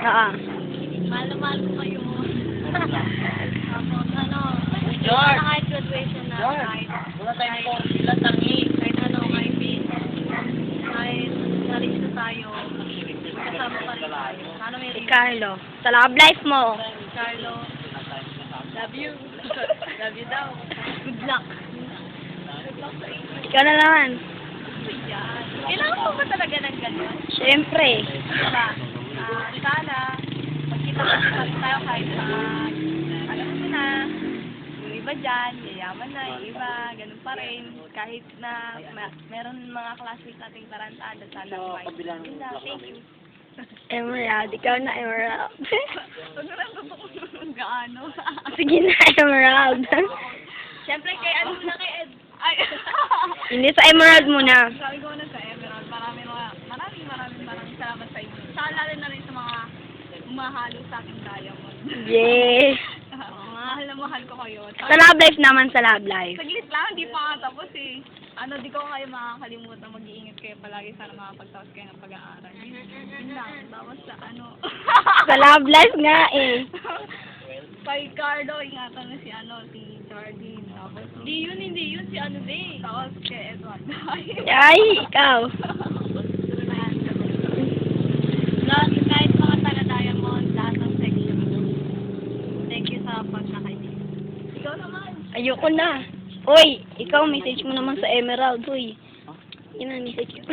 Oo. Mahal na mahal ko kayo. Tapos ano, George! kahit graduation na, kahit Wala tayong formula, tangi. kahit ano, kahit kahit na-reach na tayo, kasama pa rin tayo. Sana may Si rin. Carlo. Sa love life mo. Carlo, love you. Love you daw. Good luck. Good luck sa inyo. Ikaw na naman. Yan. Kailangan mo ba talaga ng ganyan? Siyempre. Diba? Sana, magkita-kita pa rin tayo kahit alam mo na, yung iba dyan, yayaman na, yung iba, ganun pa rin. Kahit na meron mga classmates nating tarantado, sana kumain. Yun lang, thank you. Emerald. Ikaw na, Emerald. Huwag na lang totoo kung gaano. Sige na, Emerald. Siyempre, kay ano na kay Ed. Ay! Hindi sa Emerald muna. Sabi ko na sa Emerald, maraming salamat sa inyo. Sa lalo na rin sa mga umahalo sa ating diamond. Yes. Mahal na mahal ko kayo. Sa love life naman, sa love life. Saglit lang, hindi pa nga tapos eh. Di ko kayo makakalimutan. Mag-iingat kayo palagi. Sana makapagtapos kayo ng pag-aaral. Yun lang. Tapos sa Sa love life nga eh. Kay Carlo, ingatan na si Jardine. Tapos, hindi yun. Si din. Tapos kay Edward. Ay, ikaw. Lahat, kahit mga taga-diamond, lahat ng section. Thank you sa pagkakainin. Ikaw naman. Ayoko na. Uy, ikaw, message mo naman sa Emerald, uy. Yun ang message ko.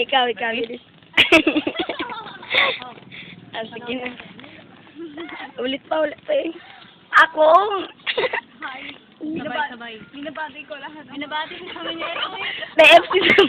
ikaw, bilis. Sige na. Ulit pa eh. Ako! Sabay. Binabati ko lahat. Binabati ko kami niya. May FC sa